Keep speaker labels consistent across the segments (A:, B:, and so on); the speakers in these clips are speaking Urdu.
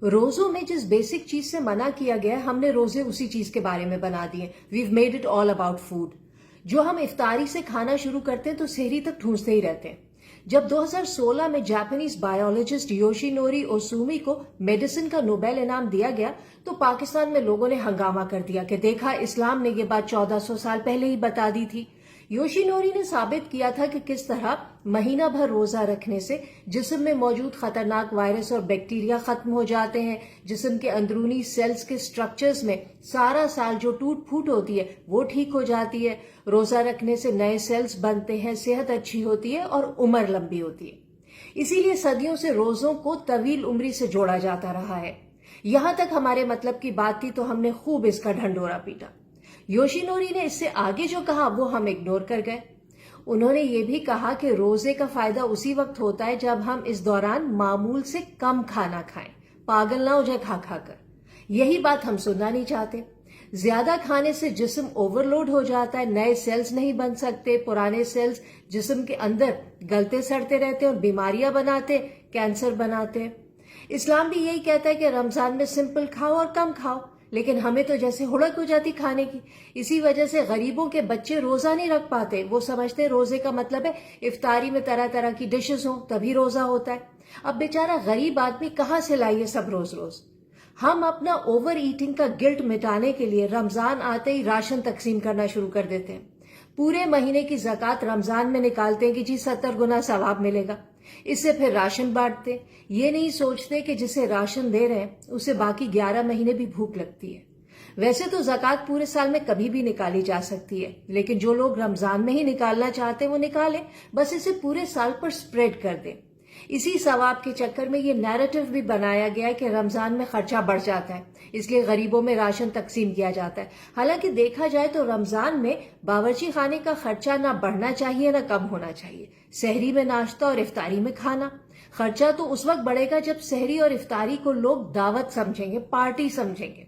A: روزوں میں جس بیسک چیز سے منع کیا گیا ہے، ہم نے روزے اسی چیز کے بارے میں بنا دیے. We've made it all about food. جو ہم افطاری سے کھانا شروع کرتے ہیں تو سحری تک ٹھونستے ہی رہتے ہیں. جب 2016 میں جاپانیز بایولوجسٹ یوشینوری اوسومی کو میڈیسن کا نوبیل انعام دیا گیا تو پاکستان میں لوگوں نے ہنگامہ کر دیا کہ دیکھا، اسلام نے یہ بات 1400 سال پہلے ہی بتا دی تھی. یوشینوری نے ثابت کیا تھا کہ کس طرح مہینہ بھر روزہ رکھنے سے جسم میں موجود خطرناک وائرس اور بیکٹیریا ختم ہو جاتے ہیں. جسم کے اندرونی سیلز کے سٹرکچرز میں سارا سال جو ٹوٹ پھوٹ ہوتی ہے وہ ٹھیک ہو جاتی ہے. روزہ رکھنے سے نئے سیلز بنتے ہیں، صحت اچھی ہوتی ہے اور عمر لمبی ہوتی ہے. اسی لیے صدیوں سے روزوں کو طویل عمری سے جوڑا جاتا رہا ہے. یہاں تک ہمارے مطلب کی بات تھی تو ہم نے خوب اس کا ڈھنڈورا پیٹا. یوشینوری نے اس سے آگے جو کہا وہ ہم اگنور کر گئے. انہوں نے یہ بھی کہا کہ روزے کا فائدہ اسی وقت ہوتا ہے جب ہم اس دوران معمول سے کم کھانا کھائیں، پاگل نہ ہو جائے کھا کھا کر. یہی بات ہم سننا نہیں چاہتے. زیادہ کھانے سے جسم اوور لوڈ ہو جاتا ہے، نئے سیلز نہیں بن سکتے، پرانے سیلز جسم کے اندر گلتے سڑتے رہتے اور بیماریاں بناتے، کینسر بناتے. اسلام بھی یہی کہتا ہے کہ رمضان میں سمپل کھاؤ اور کم کھاؤ، لیکن ہمیں تو جیسے ہڑک ہو جاتی کھانے کی. اسی وجہ سے غریبوں کے بچے روزہ نہیں رکھ پاتے. وہ سمجھتے روزے کا مطلب ہے افطاری میں طرح طرح کی ڈشز ہوں تبھی روزہ ہوتا ہے. اب بیچارہ غریب آدمی کہاں سے لائیے سب روز روز. ہم اپنا اوور ایٹنگ کا گلٹ مٹانے کے لیے رمضان آتے ہی راشن تقسیم کرنا شروع کر دیتے ہیں. پورے مہینے کی زکوٰۃ رمضان میں نکالتے ہیں کہ جی 70 گنا ثواب ملے گا. اس سے پھر راشن بانٹتے. یہ نہیں سوچتے کہ جسے راشن دے رہے ہیں اسے باقی 11 مہینے بھی بھوک لگتی ہے. ویسے تو زکوٰۃ پورے سال میں کبھی بھی نکالی جا سکتی ہے، لیکن جو لوگ رمضان میں ہی نکالنا چاہتے ہیں وہ نکالیں، بس اسے پورے سال پر سپریڈ کر دیں. اسی ثواب کے چکر میں یہ نیریٹو بھی بنایا گیا ہے کہ رمضان میں خرچہ بڑھ جاتا ہے، اس لیے غریبوں میں راشن تقسیم کیا جاتا ہے. حالانکہ دیکھا جائے تو رمضان میں باورچی خانے کا خرچہ نہ بڑھنا چاہیے نہ کم ہونا چاہیے. سحری میں ناشتہ اور افطاری میں کھانا. خرچہ تو اس وقت بڑھے گا جب سحری اور افطاری کو لوگ دعوت سمجھیں گے، پارٹی سمجھیں گے.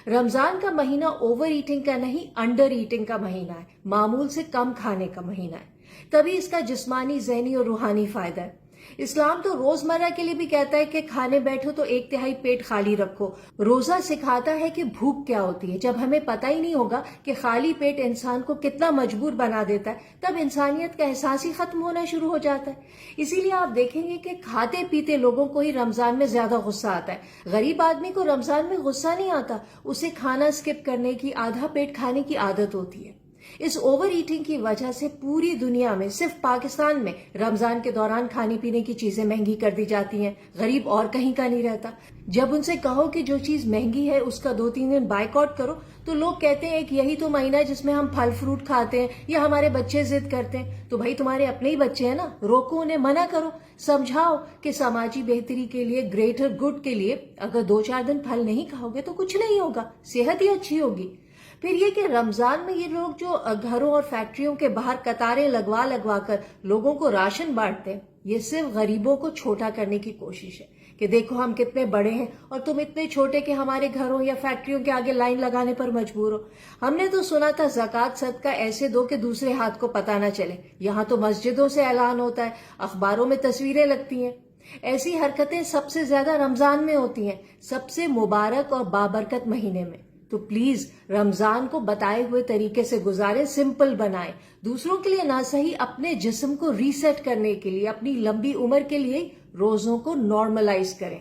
A: رمضان کا مہینہ اوور ایٹنگ کا نہیں، انڈر ایٹنگ کا مہینہ ہے، معمول سے کم کھانے کا مہینہ ہے. تبھی اس کا جسمانی، ذہنی اور روحانی فائدہ ہے. اسلام تو روزمرہ کے لیے بھی کہتا ہے کہ کھانے بیٹھو تو 1/3 پیٹ خالی رکھو. روزہ سکھاتا ہے کہ بھوک کیا ہوتی ہے. جب ہمیں پتہ ہی نہیں ہوگا کہ خالی پیٹ انسان کو کتنا مجبور بنا دیتا ہے، تب انسانیت کا احساس ہی ختم ہونا شروع ہو جاتا ہے. اسی لیے آپ دیکھیں گے کہ کھاتے پیتے لوگوں کو ہی رمضان میں زیادہ غصہ آتا ہے. غریب آدمی کو رمضان میں غصہ نہیں آتا، اسے کھانا اسکپ کرنے کی، آدھا پیٹ کھانے کی عادت ہوتی ہے. اس اوور ایٹنگ کی وجہ سے پوری دنیا میں، صرف پاکستان میں رمضان کے دوران کھانے پینے کی چیزیں مہنگی کر دی جاتی ہیں. غریب اور کہیں کا نہیں رہتا. جب ان سے کہو کہ جو چیز مہنگی ہے اس کا 2-3 دن بائیکاٹ کرو تو لوگ کہتے ہیں ایک یہی تو مہینہ ہے جس میں ہم پھل فروٹ کھاتے ہیں یا ہمارے بچے ضد کرتے ہیں. تو بھائی تمہارے اپنے ہی بچے ہیں نا، روکو انہیں، منع کرو، سمجھاؤ کہ سماجی بہتری کے لیے، گریٹر گڈ کے لیے اگر 2-4 دن پھل نہیں کھاؤ گے تو کچھ نہیں ہوگا، صحت ہی اچھی ہوگی. پھر یہ کہ رمضان میں یہ لوگ جو گھروں اور فیکٹریوں کے باہر قطاریں لگوا کر لوگوں کو راشن بانٹتے ہیں، یہ صرف غریبوں کو چھوٹا کرنے کی کوشش ہے کہ دیکھو ہم کتنے بڑے ہیں اور تم اتنے چھوٹے کہ ہمارے گھروں یا فیکٹریوں کے آگے لائن لگانے پر مجبور ہو. ہم نے تو سنا تھا زکوٰۃ صدقہ ایسے دو کہ دوسرے ہاتھ کو پتہ نہ چلے. یہاں تو مسجدوں سے اعلان ہوتا ہے، اخباروں میں تصویریں لگتی ہیں. ایسی حرکتیں سب سے زیادہ رمضان میں ہوتی ہیں، سب سے مبارک اور بابرکت مہینے میں. تو پلیز رمضان کو بتائے ہوئے طریقے سے گزاریں، سمپل بنائیں. دوسروں کے لیے نہ صحیح، اپنے جسم کو ریسیٹ کرنے کے لیے، اپنی لمبی عمر کے لیے روزوں کو نارملائز کریں.